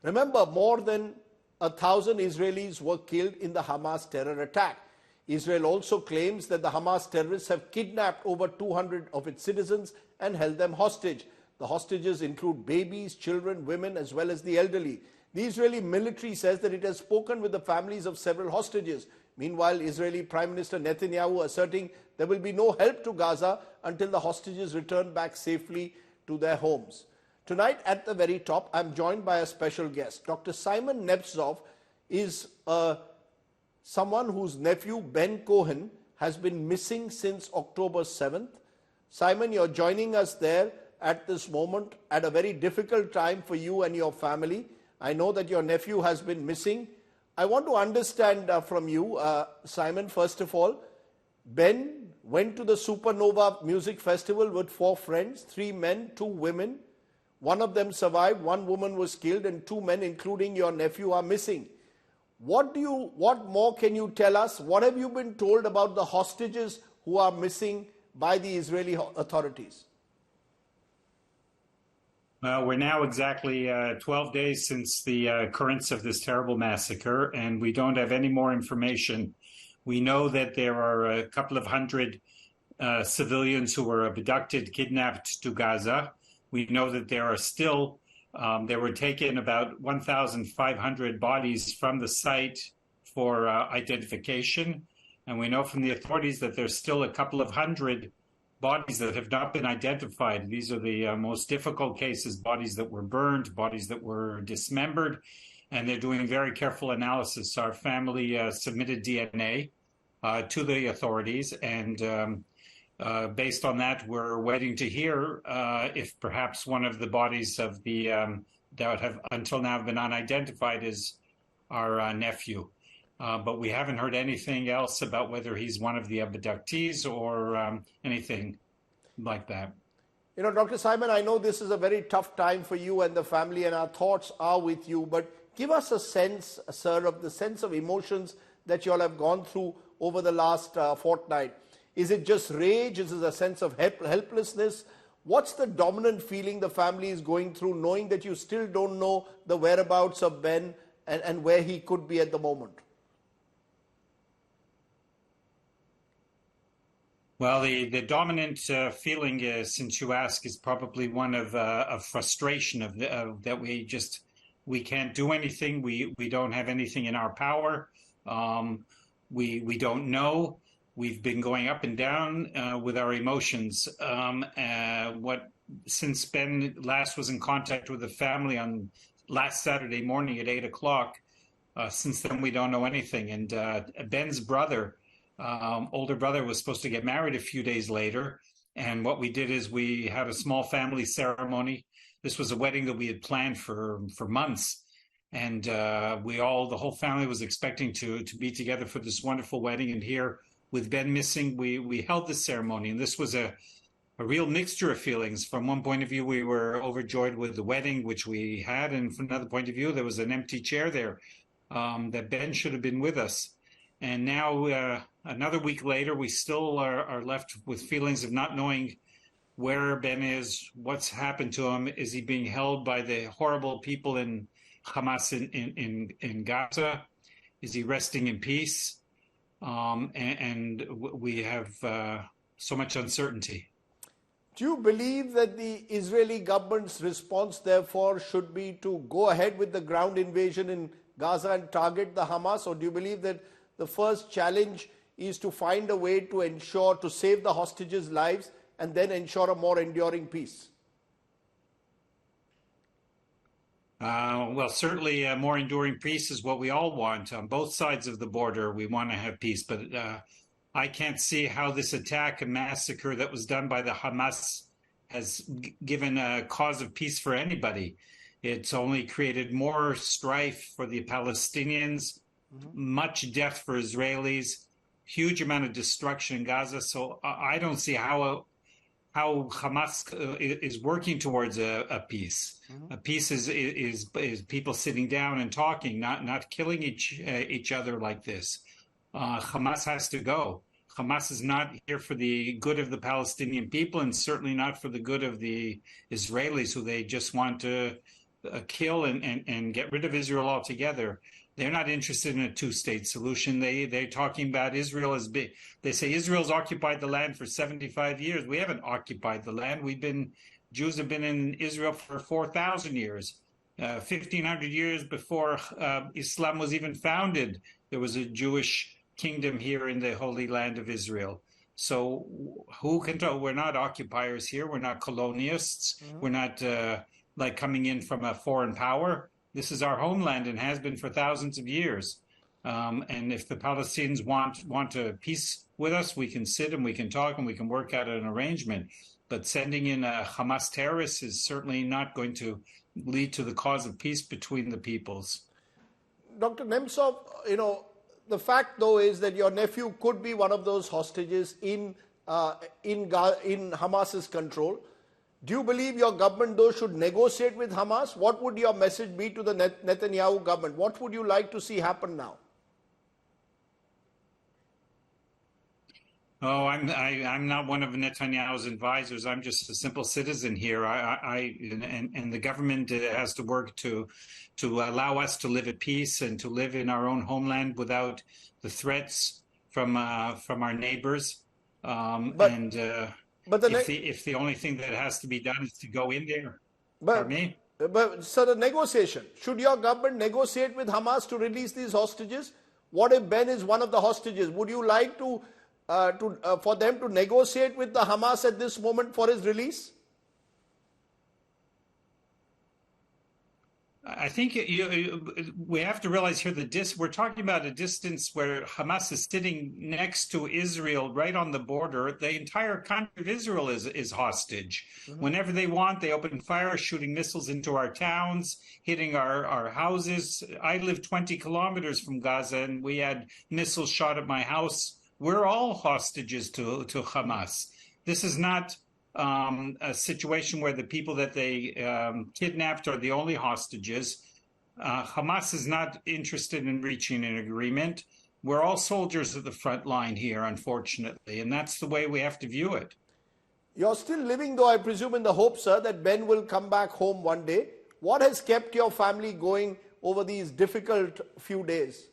Remember, more than 1,000 Israelis were killed in the Hamas terror attack. Israel also claims that the Hamas terrorists have kidnapped over 200 of its citizens and held them hostage. The hostages include babies, children, women, as well as the elderly. The Israeli military says that it has spoken with the families of several hostages. Meanwhile, Israeli Prime Minister Netanyahu asserting there will be no help to Gaza until the hostages return back safely to their homes. Tonight, at the very top, I'm joined by a special guest. Dr. Simon Kohan is someone whose nephew, Ben Kohan, has been missing since October 7th. Simon, you're joining us there at this moment at a very difficult time for you and your family. I know that your nephew has been missing. I want to understand from you, Simon, first of all, Ben went to the Supernova Music Festival with 4 friends, 3 men, 2 women. One of them survived, 1 woman was killed, and 2 men, including your nephew, are missing. What more can you tell us? What have you been told about the hostages who are missing by the Israeli authorities? We're now exactly 12 days since the occurrence of this terrible massacre, and we don't have any more information. We know that there are a couple of hundred civilians who were abducted, kidnapped to Gaza. We know that there are still, there were taken about 1,500 bodies from the site for identification. And we know from the authorities that there's still a couple of hundred bodies that have not been identified. These are the most difficult cases, bodies that were burned, bodies that were dismembered, and they're doing very careful analysis. Our family submitted DNA to the authorities, and based on that, we're waiting to hear if perhaps one of the bodies of the that have until now been unidentified is our nephew. But we haven't heard anything else about whether he's one of the abductees or anything like that. You know, Dr. Simon, I know this is a very tough time for you and the family, and our thoughts are with you. But give us a sense, sir, of the sense of emotions that you all have gone through over the last fortnight. Is it just rage? Is it a sense of helplessness? What's the dominant feeling the family is going through, knowing that you still don't know the whereabouts of Ben and where he could be at the moment? Well, the dominant feeling, since you ask, is probably one of frustration that we can't do anything. We don't have anything in our power. We don't know. We've been going up and down with our emotions. Since Ben last was in contact with the family on last Saturday morning at 8 o'clock, since then we don't know anything. And Ben's brother, older brother, was supposed to get married a few days later. And what we did is we had a small family ceremony. This was a wedding that we had planned for months. And the whole family was expecting to be together for this wonderful wedding. And here, with Ben missing, we held this ceremony. And this was a real mixture of feelings. From one point of view, we were overjoyed with the wedding, which we had. And from another point of view, there was an empty chair there that Ben should have been with us. And now, another week later, we still are left with feelings of not knowing where Ben is, what's happened to him. Is he being held by the horrible people in Hamas in Gaza? Is he resting in peace? And we have so much uncertainty. Do you believe that the Israeli government's response, therefore, should be to go ahead with the ground invasion in Gaza and target the Hamas? Or do you believe that the first challenge is to find a way to ensure, to save the hostages' lives and then ensure a more enduring peace? Well, certainly a more enduring peace is what we all want. On both sides of the border, we want to have peace. But I can't see how this attack and massacre that was done by the Hamas has given a cause of peace for anybody. It's only created more strife for the Palestinians, much death for Israelis, huge amount of destruction in Gaza. So I don't see how Hamas is working towards a peace. A peace is people sitting down and talking, not killing each other like this. Hamas has to go. Hamas is not here for the good of the Palestinian people, and certainly not for the good of the Israelis, who they just want to kill and get rid of Israel altogether. They're not interested in a two-state solution. They're talking about Israel as big. They say Israel's occupied the land for 75 years. We haven't occupied the land. Jews have been in Israel for 4,000 years. 1,500 years before Islam was even founded, there was a Jewish kingdom here in the Holy Land of Israel. So who can tell? We're not occupiers here. We're not colonialists. Mm-hmm. We're not like coming in from a foreign power. This is our homeland and has been for thousands of years. And if the Palestinians want a peace with us, we can sit and we can talk and we can work out an arrangement. But sending in a Hamas terrorist is certainly not going to lead to the cause of peace between the peoples. Dr. Nemtsov, the fact, though, is that your nephew could be one of those hostages in Hamas's control. Do you believe your government, though, should negotiate with Hamas? What would your message be to the Netanyahu government? What would you like to see happen now? Oh, I'm not one of Netanyahu's advisors. I'm just a simple citizen here. And the government has to work to allow us to live at peace and to live in our own homeland without the threats from our neighbors. If the only thing that has to be done is to go in there, so the negotiation, should your government negotiate with Hamas to release these hostages? What if Ben is one of the hostages? Would you like for them to negotiate with the Hamas at this moment for his release? I think we have to realize here we're talking about a distance where Hamas is sitting next to Israel, right on the border. The entire country of Israel is hostage. Mm-hmm. Whenever they want, they open fire, shooting missiles into our towns, hitting our houses. I live 20 kilometers from Gaza, and we had missiles shot at my house. We're all hostages to Hamas. This is not a situation where the people that they kidnapped are the only hostages. Hamas is not interested in reaching an agreement. We're all soldiers at the front line here, unfortunately, and that's the way we have to view it. You're still living, though, I presume, in the hope, sir, that Ben will come back home one day. What has kept your family going over these difficult few days?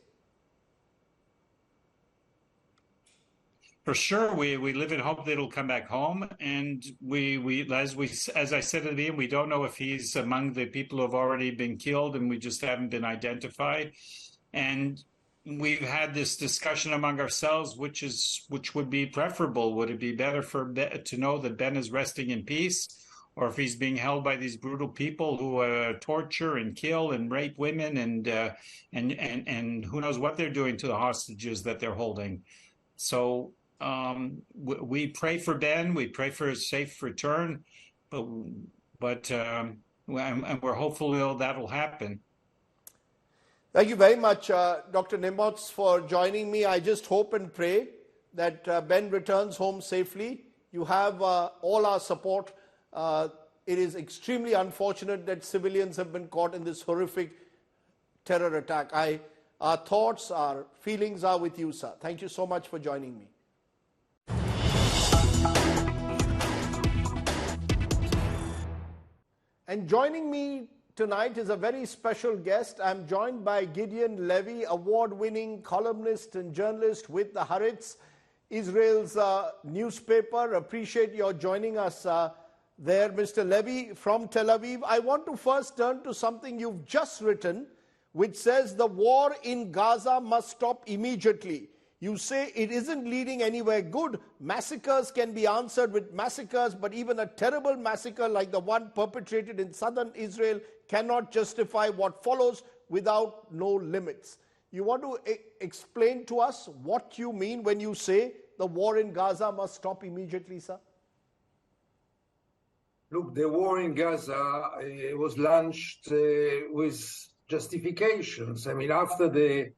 For sure, we live in hope that he'll come back home, and as I said at the beginning, we don't know if he's among the people who have already been killed, and we just haven't been identified. And we've had this discussion among ourselves, which would be preferable. Would it be better to know that Ben is resting in peace, or if he's being held by these brutal people who torture and kill and rape women and who knows what they're doing to the hostages that they're holding? So. We pray for Ben. We pray for his safe return, but and we're hopeful that'll happen. Thank you very much, Dr. Nimo, for joining me. I just hope and pray that Ben returns home safely. You have all our support. It is extremely unfortunate that civilians have been caught in this horrific terror attack. Our thoughts, our feelings are with you, sir. Thank you so much for joining me. And joining me tonight is a very special guest. I'm joined by Gideon Levy, award-winning columnist and journalist with the Haaretz, Israel's newspaper. Appreciate your joining us there, Mr. Levy, from Tel Aviv. I want to first turn to something you've just written, which says the war in Gaza must stop immediately. You say it isn't leading anywhere good. Massacres can be answered with massacres, but even a terrible massacre like the one perpetrated in southern Israel cannot justify what follows without no limits. You want to explain to us what you mean when you say the war in Gaza must stop immediately, sir? Look, the war in Gaza was launched with justifications. I mean, after the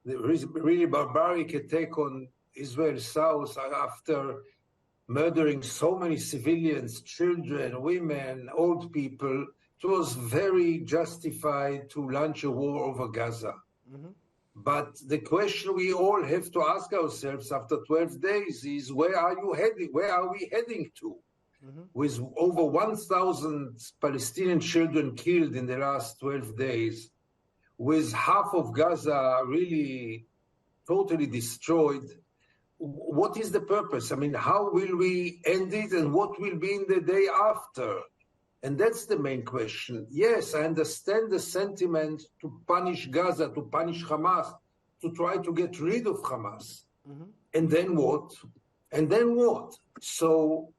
really barbaric attack on Israel's south, after murdering so many civilians, children, women, old people, it was very justified to launch a war over Gaza. Mm-hmm. But the question we all have to ask ourselves after 12 days is, where are you heading? Where are we heading to? with over 1,000 Palestinian children killed in the last 12 days, with half of Gaza really totally destroyed, what is the purpose? I mean, how will we end it, and what will be in the day after? And that's the main question. Yes, I understand the sentiment to punish Gaza, to punish Hamas, to try to get rid of Hamas. And then what? And then what? So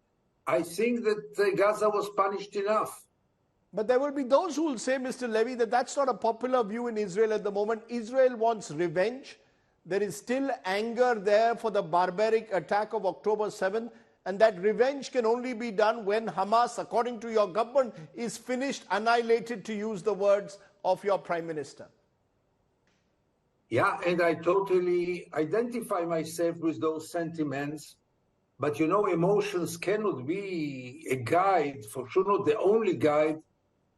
I think that Gaza was punished enough. But there will be those who will say, Mr. Levy, that that's not a popular view in Israel at the moment. Israel wants revenge. There is still anger there for the barbaric attack of October 7th. And that revenge can only be done when Hamas, according to your government, is finished, annihilated, to use the words of your Prime Minister. Yeah, and I totally identify myself with those sentiments. But, you know, emotions cannot be a guide, for sure not the only guide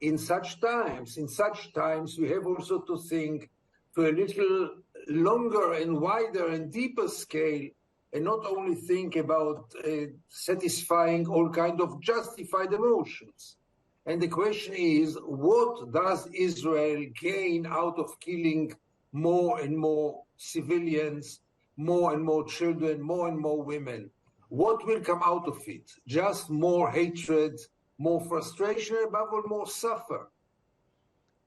in such times. In such times, we have also to think to a little longer and wider and deeper scale, and not only think about satisfying all kind of justified emotions. And the question is, what does Israel gain out of killing more and more civilians, more and more children, more and more women? What will come out of it? Just more hatred, more frustration, and above all, more suffer.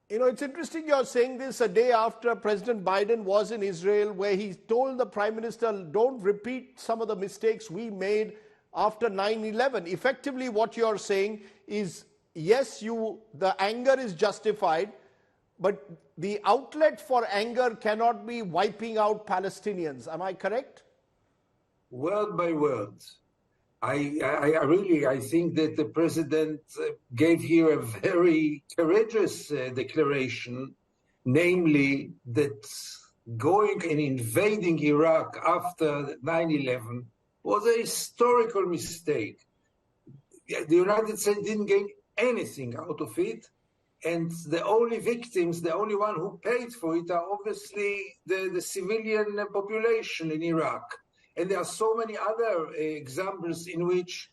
You know, it's interesting you're saying this a day after President Biden was in Israel, where he told the Prime Minister, don't repeat some of the mistakes we made after 9/11. Effectively, what you're saying is, yes, the anger is justified, but the outlet for anger cannot be wiping out Palestinians. Am I correct? Word by word. I think that the president gave here a very courageous declaration, namely that going and invading Iraq after 9/11 was a historical mistake. The United States didn't gain anything out of it, and the only victims, the only one who paid for it, are obviously the civilian population in Iraq. And there are so many other examples in which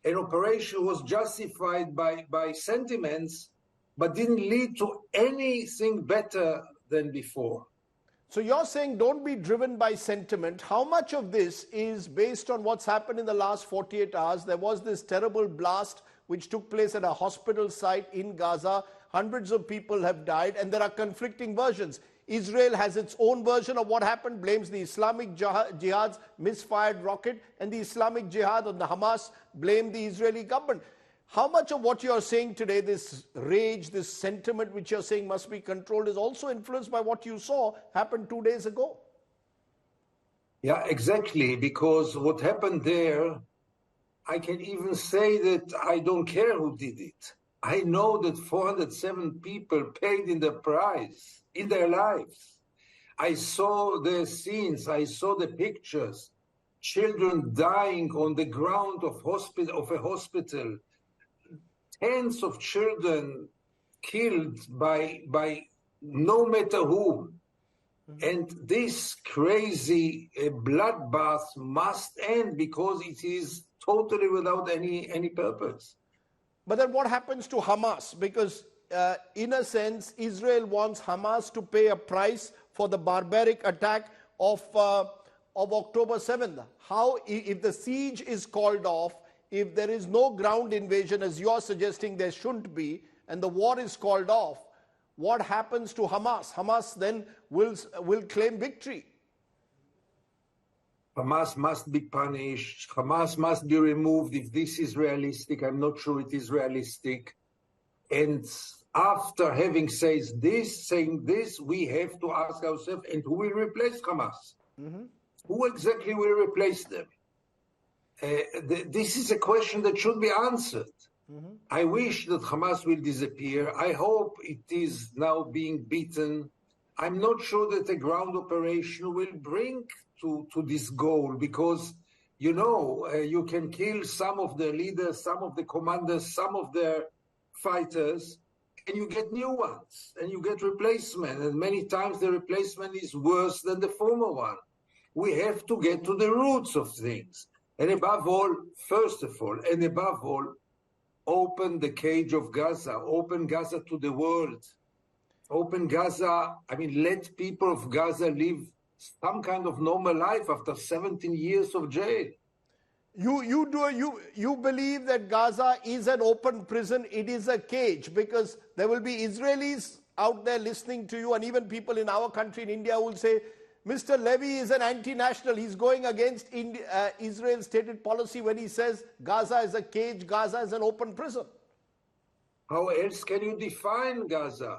an operation was justified by sentiments, but didn't lead to anything better than before. So you're saying don't be driven by sentiment. How much of this is based on what's happened in the last 48 hours? There was this terrible blast which took place at a hospital site in Gaza. Hundreds of people have died, and there are conflicting versions. Israel has its own version of what happened, blames the Islamic Jihad's misfired rocket, and the Islamic Jihad and the Hamas blame the Israeli government. How much of what you're saying today, this rage, this sentiment which you're saying must be controlled, is also influenced by what you saw happen 2 days ago? Yeah, exactly, because what happened there, I can even say that I don't care who did it. I know that 407 people paid in the price in their lives. I saw the scenes, I saw the pictures, children dying on the ground of a hospital, tens of children killed by no matter who. And this crazy bloodbath must end, because it is totally without any purpose. But then what happens to Hamas? Because in a sense, Israel wants Hamas to pay a price for the barbaric attack of October 7th. How, if the siege is called off, if there is no ground invasion, as you're suggesting there shouldn't be, and the war is called off, what happens to Hamas? Hamas then will claim victory. Hamas must be punished. Hamas must be removed. If this is realistic, I'm not sure it is realistic. And after having saying this, we have to ask ourselves, and who will replace Hamas? Who exactly will replace them? This is a question that should be answered. I wish that Hamas will disappear. I hope it is now being beaten. I'm not sure that a ground operation will bring to this goal, because, you know, you can kill some of the leaders, some of the commanders, some of their fighters, and you get new ones, and you get replacement, and many times the replacement is worse than the former one. We have to get to the roots of things. And above all, first of all, and above all, open the cage of Gaza, open Gaza to the world. Open Gaza, I mean, let people of Gaza live some kind of normal life after 17 years of jail. You believe that Gaza is an open prison, it is a cage, because there will be Israelis out there listening to you, and even people in our country, in India, will say, Mr. Levy is an anti-national. He's going against Israel's stated policy when he says Gaza is a cage, Gaza is an open prison. How else can you define Gaza?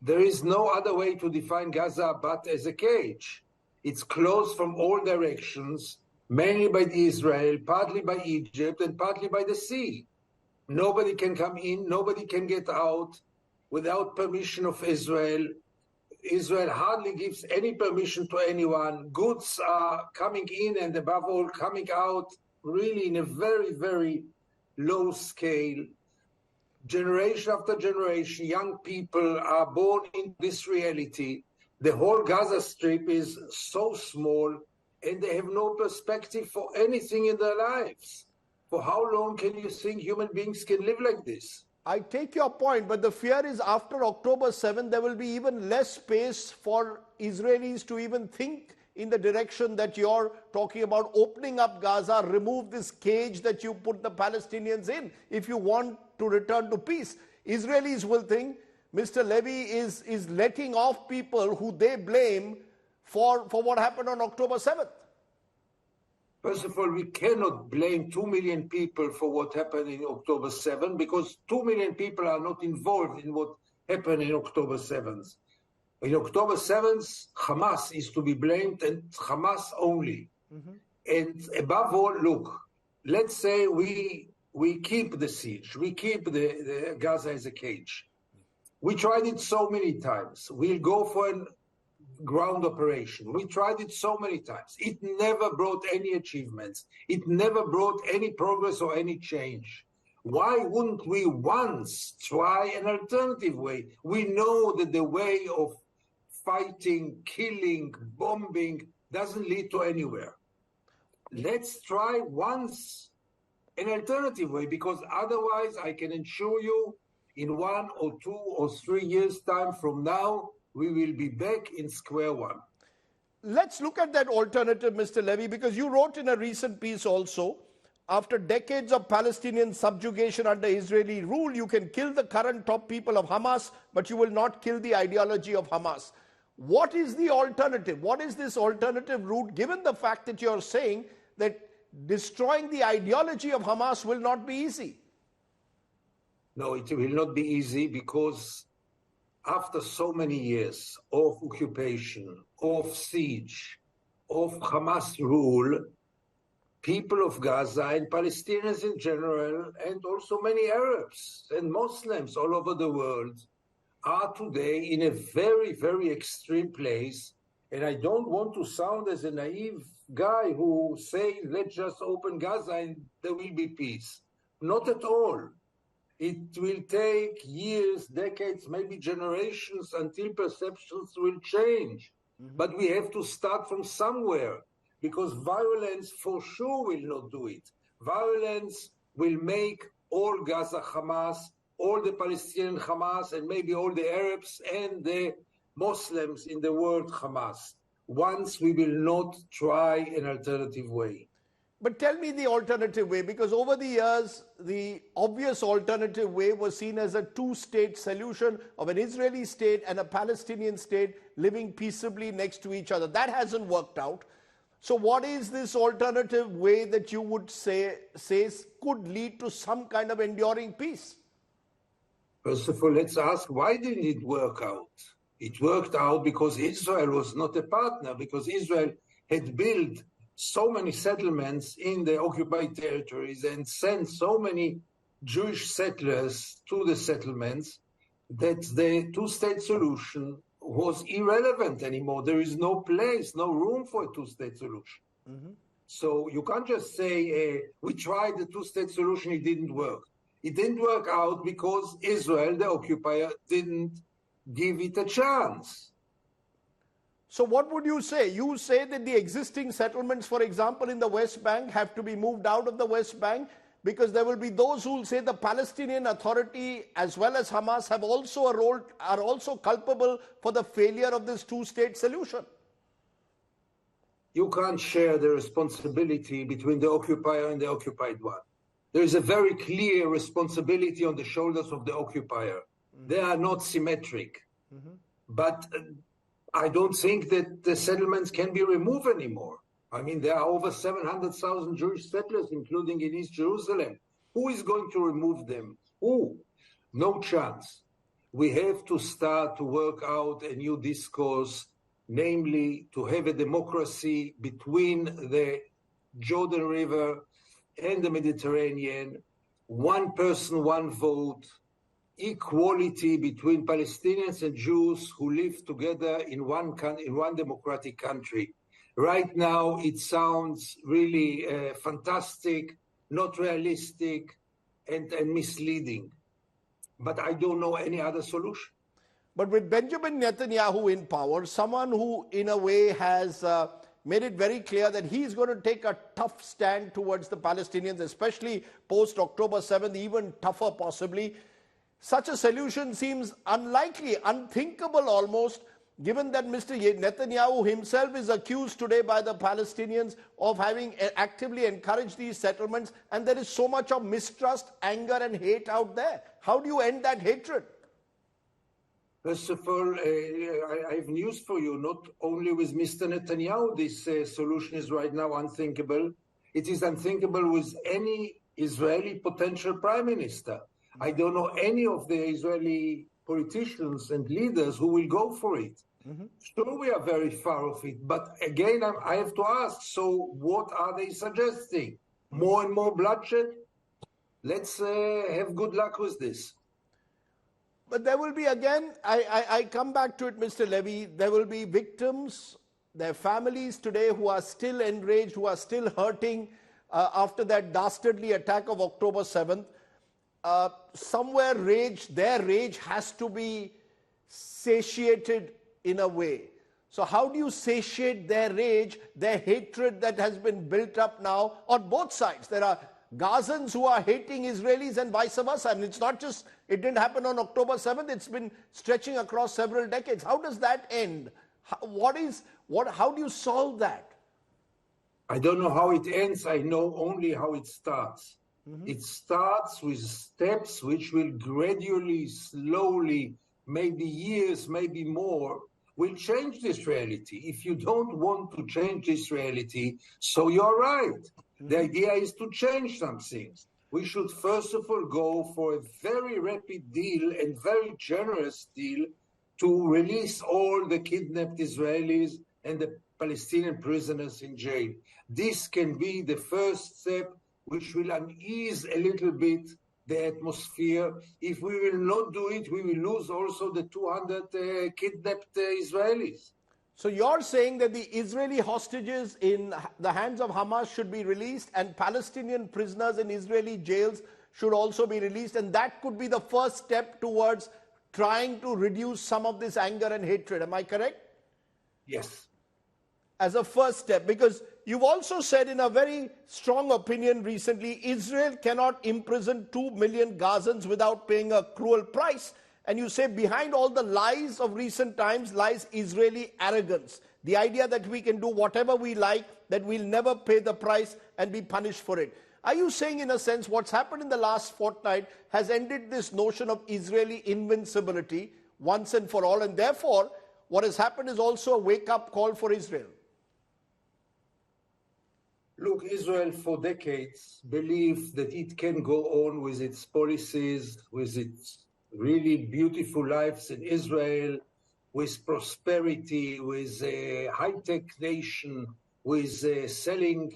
There is no other way to define Gaza but as a cage. It's closed from all directions, mainly by Israel, partly by Egypt, and partly by the sea. Nobody can come in, nobody can get out without permission of Israel. Israel hardly gives any permission to anyone. Goods are coming in and above all coming out really in a very, very low scale. Generation after generation, young people are born in this reality. The whole Gaza Strip is so small and they have no perspective for anything in their lives. For how long can you think human beings can live like this? I take your point, but the fear is after October 7th, there will be even less space for Israelis to even think in the direction that you're talking about, opening up Gaza, remove this cage that you put the Palestinians in, if you want to return to peace. Israelis will think Mr. Levy is letting off people who they blame for what happened on October 7th. First of all, we cannot blame 2 million people for what happened in October 7th because 2 million people are not involved in what happened in October 7th. In October 7th, Hamas is to be blamed and Hamas only. Mm-hmm. And above all, look, let's say we keep the siege, we keep the Gaza as a cage. We tried it so many times. We'll go for a ground operation. We tried it so many times. It never brought any achievements. It never brought any progress or any change. Why wouldn't we once try an alternative way? We know that the way of fighting, killing, bombing doesn't lead to anywhere. Let's try once an alternative way, because otherwise I can assure you in 1 or 2 or 3 years' time from now, we will be back in square one. Let's look at that alternative, Mr. Levy, because you wrote in a recent piece also, after decades of Palestinian subjugation under Israeli rule, you can kill the current top people of Hamas, but you will not kill the ideology of Hamas. What is the alternative? What is this alternative route, given the fact that you're saying that destroying the ideology of Hamas will not be easy? No, it will not be easy, because after so many years of occupation, of siege, of Hamas rule, people of Gaza and Palestinians in general, and also many Arabs and Muslims all over the world, are today in a very, very extreme place. And I don't want to sound as a naive guy who say, let's just open Gaza and there will be peace. Not at all. It will take years, decades, maybe generations until perceptions will change. Mm-hmm. But we have to start from somewhere, because violence for sure will not do it. Violence will make all Gaza Hamas, all the Palestinian Hamas, and maybe all the Arabs and the Muslims in the world Hamas, once we will not try an alternative way. But tell me the alternative way, because over the years, the obvious alternative way was seen as a two-state solution of an Israeli state and a Palestinian state living peaceably next to each other. That hasn't worked out. So what is this alternative way that you would say could lead to some kind of enduring peace? First of all, let's ask, why didn't it work out? It worked out because Israel was not a partner, because Israel had built so many settlements in the occupied territories and sent so many Jewish settlers to the settlements that the two-state solution was irrelevant anymore. There is no place, no room for a two-state solution. Mm-hmm. So you can't just say, we tried the two-state solution, it didn't work. It didn't work out because Israel, the occupier, didn't give it a chance. So what would you say? You say that the existing settlements, for example, in the West Bank have to be moved out of the West Bank, because there will be those who will say the Palestinian Authority as well as Hamas have also a role, are also culpable for the failure of this two-state solution. You can't share the responsibility between the occupier and the occupied one. There is a very clear responsibility on the shoulders of the occupier. They are not symmetric. But I don't think that the settlements can be removed anymore. I mean, there are over 700,000 Jewish settlers, including in East Jerusalem. Who is going to remove them? Who? No chance. We have to start to work out a new discourse, namely to have a democracy between the Jordan River and the Mediterranean, one person, one vote, equality between Palestinians and Jews who live together in one democratic country. Right now, it sounds really fantastic, not realistic, and misleading. But I don't know any other solution. But with Benjamin Netanyahu in power, someone who in a way has made it very clear that he's going to take a tough stand towards the Palestinians, especially post-October 7th, even tougher possibly, such a solution seems unlikely, unthinkable almost, given that Mr. Netanyahu himself is accused today by the Palestinians of having actively encouraged these settlements, and there is so much of mistrust, anger and hate out there. How do you end that hatred? First of all, I have news for you. Not only with Mr. Netanyahu, this solution is right now unthinkable. It is unthinkable with any Israeli potential prime minister. I don't know any of the Israeli politicians and leaders who will go for it. Sure, we are very far off it. But again, I have to ask, so what are they suggesting? More and more bloodshed? Let's have good luck with this. But there will be, again, I come back to it, Mr. Levy, there will be victims, their families today who are still enraged, who are still hurting after that dastardly attack of October 7th. Somewhere their rage has to be satiated in a way. So how do you satiate their rage, their hatred that has been built up now on both sides? There are Gazans who are hating Israelis and vice versa. And it's not just, it didn't happen on October 7th, it's been stretching across several decades. How does that end? How do you solve that? I don't know how it ends, I know only how it starts. It starts with steps which will gradually, slowly, maybe years, maybe more, will change this reality. If you don't want to change this reality, so you're right. The idea is to change some things. We should first of all go for a very rapid deal and very generous deal to release all the kidnapped Israelis and the Palestinian prisoners in jail. This can be the first step which will unease a little bit the atmosphere. If we will not do it, we will lose also the 200 kidnapped Israelis. So you're saying that the Israeli hostages in the hands of Hamas should be released and Palestinian prisoners in Israeli jails should also be released, and that could be the first step towards trying to reduce some of this anger and hatred. Am I correct? Yes. As a first step, because you've also said in a very strong opinion recently, Israel cannot imprison 2 million Gazans without paying a cruel price. And you say behind all the lies of recent times lies Israeli arrogance. The idea that we can do whatever we like, that we'll never pay the price and be punished for it. Are you saying in a sense what's happened in the last fortnight has ended this notion of Israeli invincibility once and for all, and therefore what has happened is also a wake-up call for Israel? Look, Israel for decades believed that it can go on with its policies, with its really beautiful lives in Israel, with prosperity, with a high-tech nation, with selling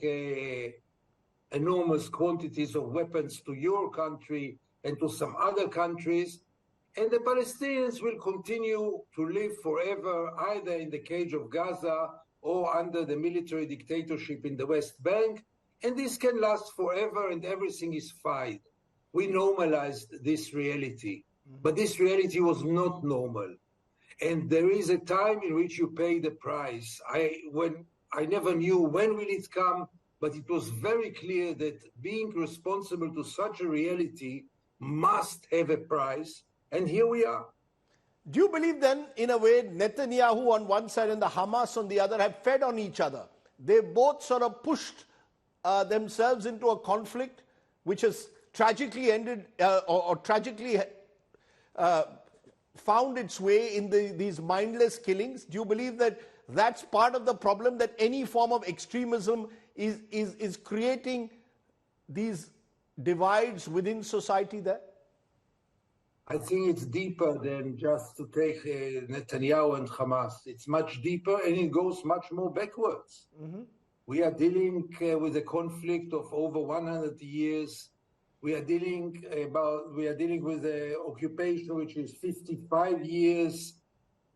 enormous quantities of weapons to your country and to some other countries. And the Palestinians will continue to live forever either in the cage of Gaza or under the military dictatorship in the West Bank. And this can last forever and everything is fine. We normalized this reality. But this reality was not normal. And there is a time in which you pay the price. I never knew when will it come, but it was very clear that being responsible to such a reality must have a price, and here we are. Do you believe then, in a way, Netanyahu on one side and the Hamas on the other have fed on each other? They both sort of pushed themselves into a conflict which has tragically ended or tragically found its way in these mindless killings? Do you believe that that's part of the problem, that any form of extremism is creating these divides within society there? I think it's deeper than just to take Netanyahu and Hamas. It's much deeper, and it goes much more backwards. Mm-hmm. We are dealing with a conflict of over 100 years. We are dealing with an occupation which is 55 years.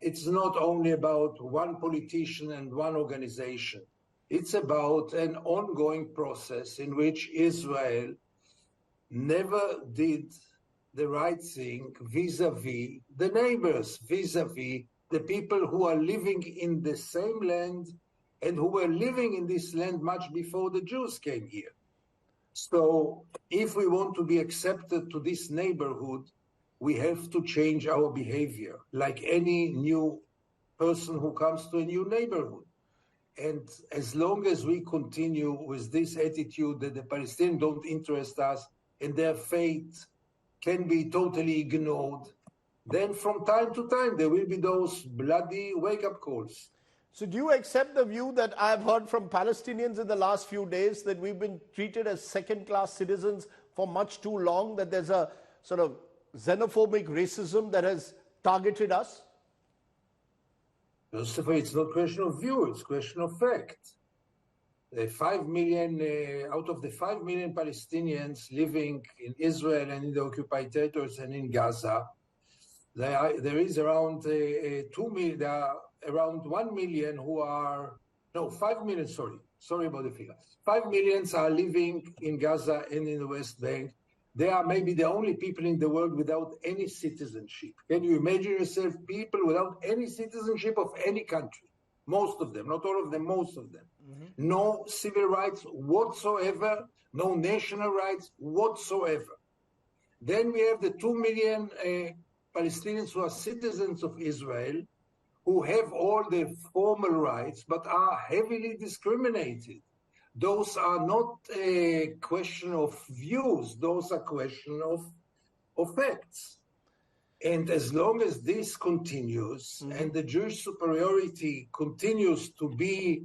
It's not only about one politician and one organization. It's about an ongoing process in which Israel never did the right thing vis-a-vis the neighbors, vis-a-vis the people who are living in the same land and who were living in this land much before the Jews came here. So if we want to be accepted to this neighborhood, we have to change our behavior, like any new person who comes to a new neighborhood. And as long as we continue with this attitude that the Palestinians don't interest us and their fate can be totally ignored, then from time to time there will be those bloody wake-up calls. So do you accept the view that I've heard from Palestinians in the last few days, that we've been treated as second-class citizens for much too long, that there's a sort of xenophobic racism that has targeted us? First of all, it's not a question of view, it's a question of fact. 5 million, out of the 5 million Palestinians living in Israel and in the occupied territories and in Gaza, there is around 2 million, around 1 million who are, no, 5 million, sorry about the figures. 5 million are living in Gaza and in the West Bank. They are maybe the only people in the world without any citizenship. Can you imagine yourself, people without any citizenship of any country? Most of them, not all of them, most of them. Mm-hmm. No civil rights whatsoever, no national rights whatsoever. Then we have the 2 million Palestinians who are citizens of Israel, who have all the formal rights, but are heavily discriminated. Those are not a question of views, those are question of facts. And as long as this continues, mm-hmm. and the Jewish superiority continues to be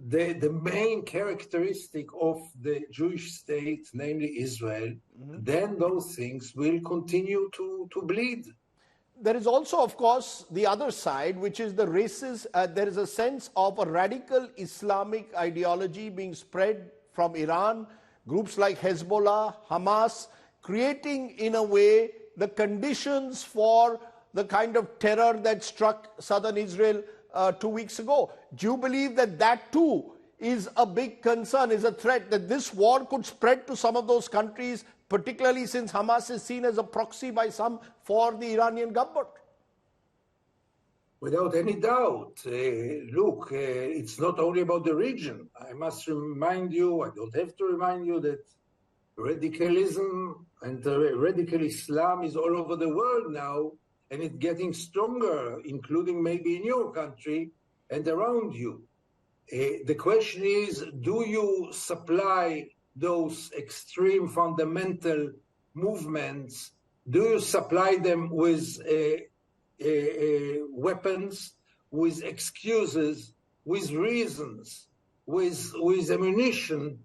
the main characteristic of the Jewish state, namely Israel, mm-hmm. then those things will continue to bleed. There is also, of course, the other side, which is the races. There is a sense of a radical Islamic ideology being spread from Iran, groups like Hezbollah, Hamas, creating, in a way, the conditions for the kind of terror that struck southern Israel 2 weeks ago. Do you believe that that too is a big concern, is a threat, that this war could spread to some of those countries, particularly since Hamas is seen as a proxy by some for the Iranian government? Without any doubt. Look, it's not only about the region. I must remind you, I don't have to remind you, that radicalism and radical Islam is all over the world now, and it's getting stronger, including maybe in your country and around you. The question is, do you supply those extreme fundamental movements? Do you supply them with weapons, with excuses, with reasons, with ammunition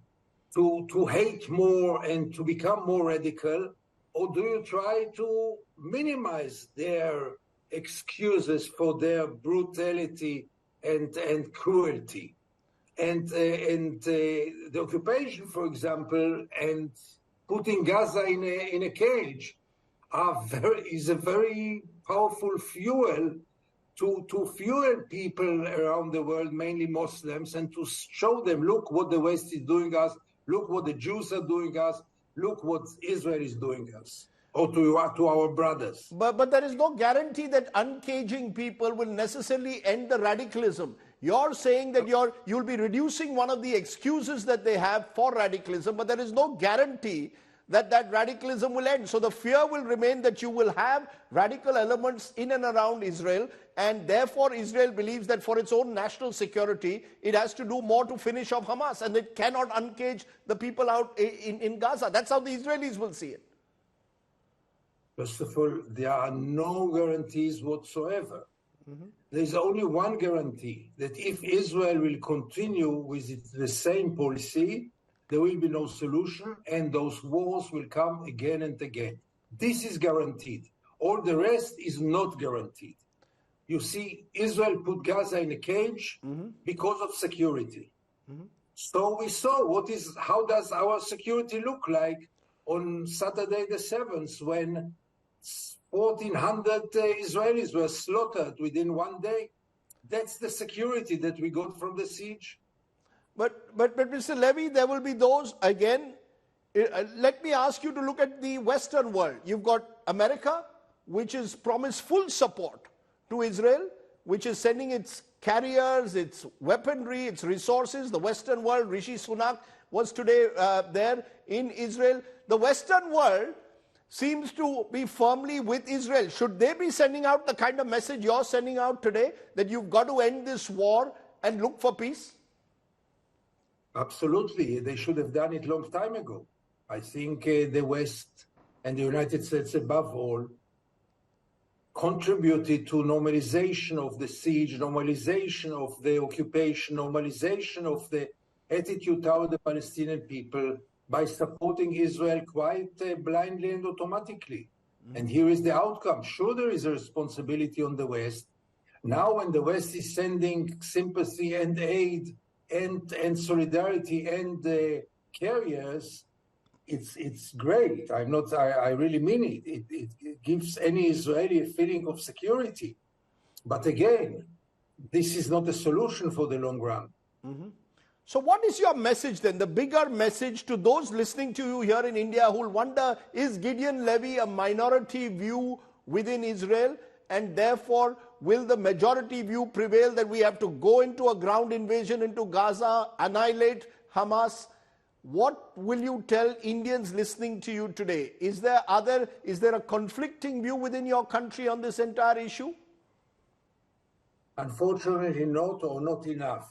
to hate more and to become more radical? Or do you try to minimize their excuses for their brutality and cruelty? And the occupation, for example, and putting Gaza in a cage is a very powerful fuel to fuel people around the world, mainly Muslims, and to show them, look what the West is doing us, look what the Jews are doing us, look what Israel is doing us. or to our brothers. But there is no guarantee that uncaging people will necessarily end the radicalism. You're saying that you'll be reducing one of the excuses that they have for radicalism, but there is no guarantee that that radicalism will end. So the fear will remain that you will have radical elements in and around Israel, and therefore Israel believes that for its own national security, it has to do more to finish off Hamas, and it cannot uncage the people out in Gaza. That's how the Israelis will see it. First of all, there are no guarantees whatsoever. There's only one guarantee, that if Israel will continue with the same policy, there will be no solution, and those wars will come again and again. This is guaranteed. All the rest is not guaranteed. You see, Israel put Gaza in a cage because of security. So we saw how does our security look like on Saturday the 7th, when 1,400 Israelis were slaughtered within one day. That's the security that we got from the siege. But Mr. Levy, there will be those, again, let me ask you to look at the Western world. You've got America, which has promised full support to Israel, which is sending its carriers, its weaponry, its resources. The Western world, Rishi Sunak was today there in Israel. The Western world seems to be firmly with Israel. Should they be sending out the kind of message you're sending out today, that you've got to end this war and look for peace? Absolutely. They should have done it long time ago. I think the West and the United States above all contributed to normalization of the siege, normalization of the occupation, normalization of the attitude toward the Palestinian people by supporting Israel quite blindly and automatically. And here is the outcome. Sure, there is a responsibility on the West. Now when the West is sending sympathy and aid and solidarity and carriers, it's great. I really mean it. It gives any Israeli a feeling of security. But again, this is not a solution for the long run. So what is your message then, the bigger message to those listening to you here in India who will wonder, is Gideon Levy a minority view within Israel, and therefore will the majority view prevail that we have to go into a ground invasion into Gaza, annihilate Hamas? What will you tell Indians listening to you today? Is there a conflicting view within your country on this entire issue? Unfortunately not, or not enough.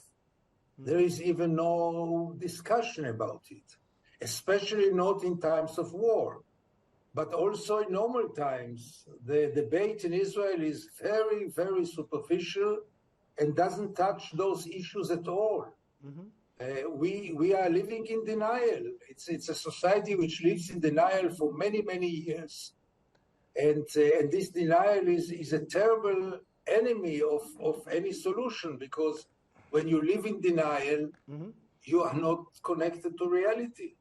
There is even no discussion about it, especially not in times of war. But also in normal times, the debate in Israel is very, very superficial and doesn't touch those issues at all. We are living in denial. It's a society which lives in denial for many, many years. And this denial is a terrible enemy of any solution, because when you live in denial, you are not connected to reality.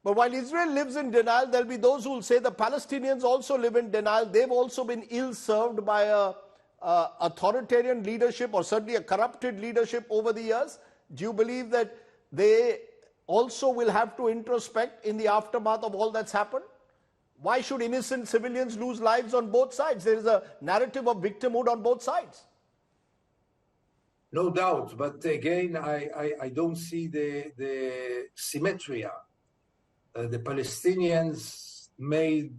But while Israel lives in denial, there'll be those who will say the Palestinians also live in denial. They've also been ill-served by a authoritarian leadership, or certainly a corrupted leadership over the years. Do you believe that they also will have to introspect in the aftermath of all that's happened? Why should innocent civilians lose lives on both sides? There is a narrative of victimhood on both sides. No doubt, but again, I don't see the symmetry. The Palestinians made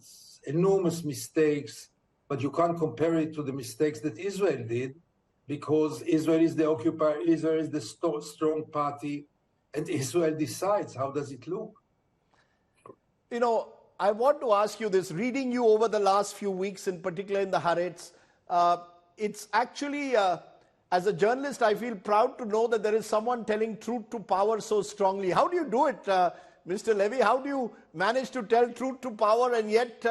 enormous mistakes, but you can't compare it to the mistakes that Israel did, because Israel is the occupier, Israel is the strong party, and Israel decides how does it look. You know, I want to ask you this, reading you over the last few weeks, in particular in the Haaretz, it's actually, as a journalist, I feel proud to know that there is someone telling truth to power so strongly. How do you do it, Mr. Levy? How do you manage to tell truth to power and yet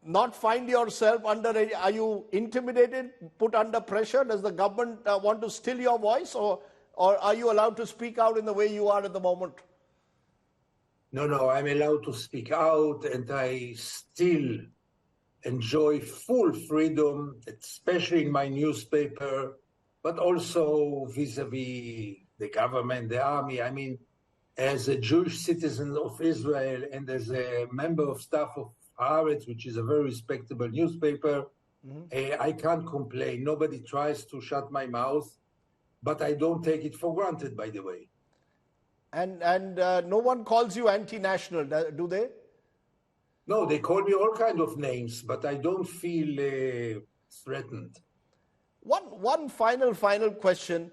not find yourself are you intimidated, put under pressure? Does the government want to still your voice, or are you allowed to speak out in the way you are at the moment? No, I'm allowed to speak out, and I still enjoy full freedom, especially in my newspaper, but also vis-a-vis the government, the army. I mean, as a Jewish citizen of Israel and as a member of staff of Haaretz, which is a very respectable newspaper. I can't complain. Nobody tries to shut my mouth, but I don't take it for granted, by the way. And no one calls you anti-national, do they? No, they call me all kinds of names, but I don't feel threatened. One final question.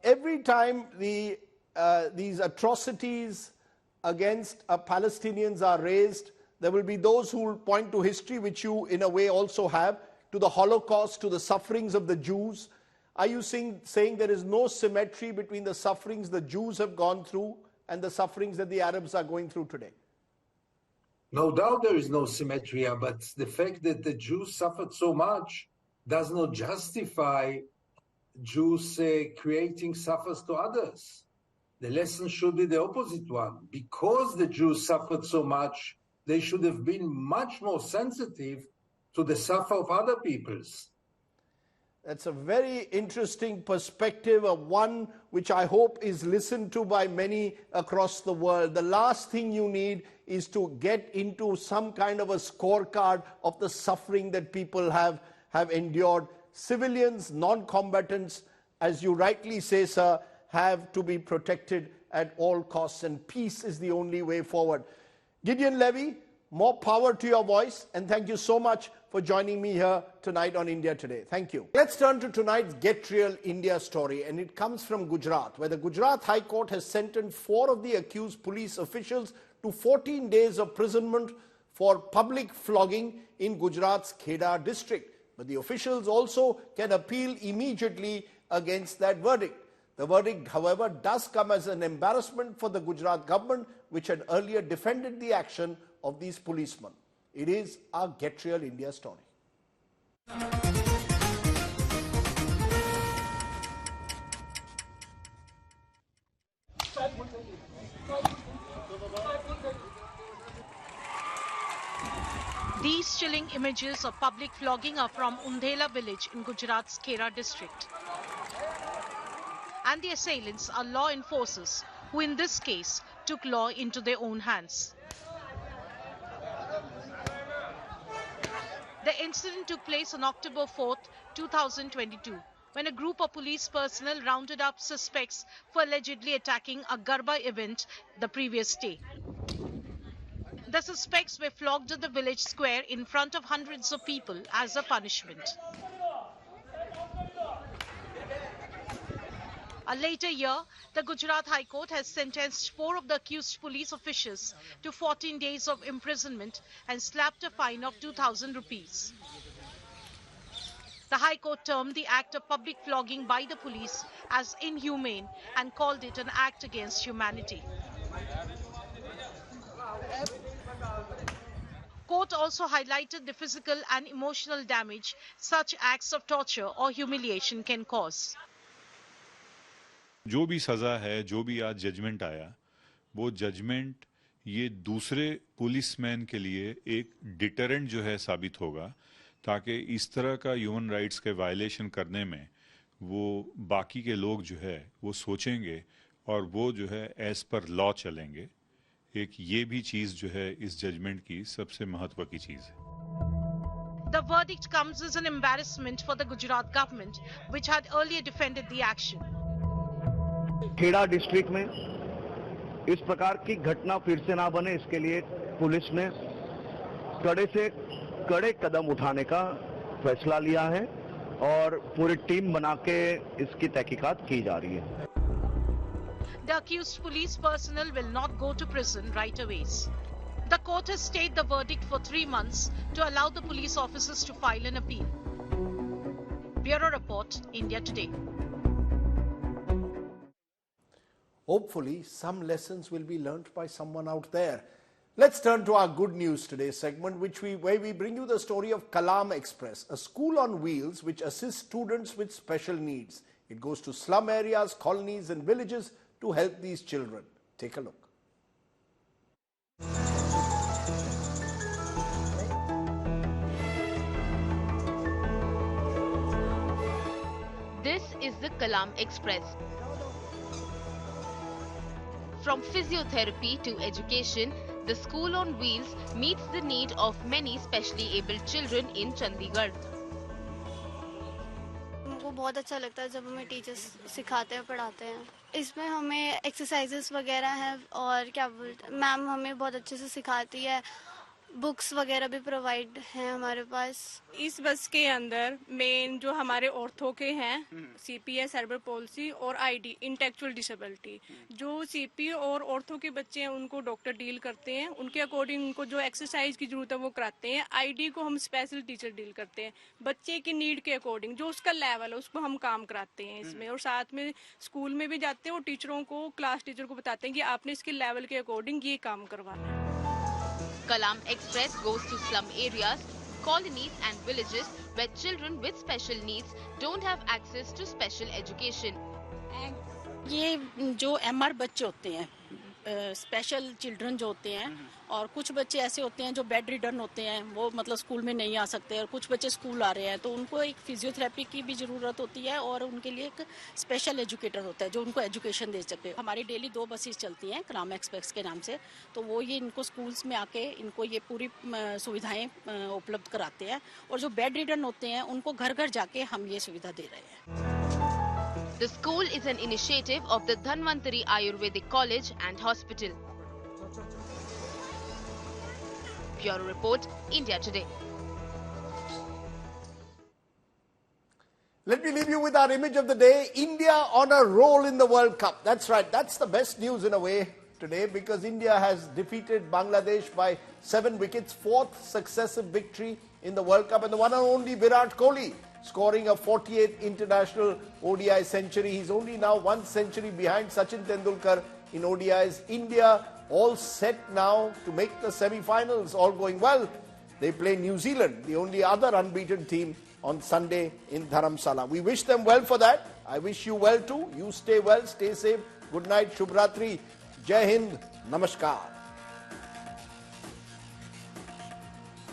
Every time these atrocities against Palestinians are raised, there will be those who will point to history, which you in a way also have, to the Holocaust, to the sufferings of the Jews. Are you saying there is no symmetry between the sufferings the Jews have gone through and the sufferings that the Arabs are going through today? No doubt there is no symmetry, but the fact that the Jews suffered so much does not justify Jews creating suffers to others. The lesson should be the opposite one. Because the Jews suffered so much, they should have been much more sensitive to the suffer of other peoples. That's a very interesting perspective, one which I hope is listened to by many across the world. The last thing you need is to get into some kind of a scorecard of the suffering that people have endured. Civilians, non-combatants, as you rightly say, sir, have to be protected at all costs, and peace is the only way forward. Gideon Levy, more power to your voice, and thank you so much for joining me here tonight on India Today. Thank you. Let's turn to tonight's Get Real India story, and it comes from Gujarat, where the Gujarat High Court has sentenced 4 of the accused police officials to 14 days of imprisonment for public flogging in Gujarat's Kheda district. But the officials also can appeal immediately against that verdict. The verdict, however, does come as an embarrassment for the Gujarat government, which had earlier defended the action of these policemen. It is our Get Real India story. These chilling images of public flogging are from Undhela village in Gujarat's Khera district. And the assailants are law enforcers who in this case took law into their own hands. The incident took place on October 4th, 2022, when a group of police personnel rounded up suspects for allegedly attacking a Garba event the previous day. The suspects were flogged at the village square in front of hundreds of people as a punishment. A later year, the Gujarat High Court has sentenced 4 of the accused police officials to 14 days of imprisonment and slapped a fine of 2,000 rupees. The High Court termed the act of public flogging by the police as inhumane and called it an act against humanity. Court also highlighted the physical and emotional damage such acts of torture or humiliation can cause. जो भी सज़ा है, जो भी आज judgement आया, वो judgement ये दूसरे पुलिसमैन के लिए एक डिटरेंट जो है साबित होगा, ताकि इस तरह का ह्यूमन राइट्स के वायलेशन करने में वो बाकी के लोग जो है वो सोचेंगे और वो जो है एज पर लॉ चलेंगे. एक ये भी चीज़ जो है इस जजमेंट की सबसे महत्व की चीज़ है. The verdict comes as an embarrassment for the Gujarat government, which had earlier defended the action. Kheda district में इस प्रकार की घटना फिर से ना बने, इसके लिए पुलिस ने कड़े से कड़े कदम उठाने का फैसला लिया है और पूरी टीम बना के इसकी तहकीकात की जा रही है. The accused police personnel will not go to prison right away. The court has stayed the verdict for 3 months to allow the police officers to file an appeal. Bureau Report, India Today. Hopefully, some lessons will be learnt by someone out there. Let's turn to our Good News Today segment, where we bring you the story of Kalam Express, a school on wheels which assists students with special needs. It goes to slum areas, colonies and villages to help these children. Take a look. This is the Kalam Express. From physiotherapy to education, The school on wheels meets the need of many specially abled children in Chandigarh. हमको बहुत अच्छा लगता है जब हमें teachers सिखाते हैं पढ़ाते हैं. इसमें हमें एक्सरसाइजेस वगैरह हैं और क्या बोलते हैं मैम हमें बहुत अच्छे से सिखाती है. बुक्स वगैरह भी प्रोवाइड हैं हमारे पास. इस बस के अंदर मेन जो हमारे ऑर्थो के हैं सीपीए सेरेब्रल पॉल्सी और आईडी इंटेलेक्चुअल डिसेबिलिटी. जो सीपीए और ऑर्थो के बच्चे हैं उनको डॉक्टर डील करते हैं. उनके अकॉर्डिंग उनको जो एक्सरसाइज की जरूरत है वो कराते हैं. आईडी को हम स्पेशल टीचर डील करते हैं. बच्चे की नीड के अकॉर्डिंग जो उसका लेवल है उसको हम काम कराते हैं इसमें. और साथ में स्कूल में भी जाते हैं और टीचरों को क्लास टीचर को बताते हैं कि आपने इसके लेवल के अकॉर्डिंग ये काम करवाना है. Kalam Express goes to slum areas, colonies and villages where children with special needs don't have access to special education. ये जो एमआर बच्चे होते हैं स्पेशल चिल्ड्रन जो होते हैं और कुछ बच्चे ऐसे होते हैं जो बेड रिडन होते हैं वो मतलब स्कूल में नहीं आ सकते और कुछ बच्चे स्कूल आ रहे हैं तो उनको एक फिजियोथेरेपी की भी ज़रूरत होती है और उनके लिए एक स्पेशल एजुकेटर होता है जो उनको एजुकेशन दे सके. हमारी डेली 2 बसेस चलती हैं कलाम एक्सप्रेस के नाम से तो वो ये इनको स्कूल्स में आके इनको ये पूरी सुविधाएं उपलब्ध कराते हैं और जो बेड रिडन होते हैं उनको घर घर जाके हम ये सुविधा दे रहे हैं. The school is an initiative of the Dhanvantari Ayurvedic College and Hospital. Bureau Report, India Today. Let me leave you with our image of the day. India on a roll in the World Cup. That's right. That's the best news in a way today because India has defeated Bangladesh by 7 wickets. 4th successive victory in the World Cup. And the one and only Virat Kohli scoring a 48th international ODI century. He's only now 1 century behind Sachin Tendulkar in ODIs. India all set now to make the semi-finals. All going well. They play New Zealand, the only other unbeaten team, on Sunday in Dharamsala. We wish them well for that. I wish you well too. You stay well, stay safe. Good night, Shubh Ratri. Jai Hind. Namaskar.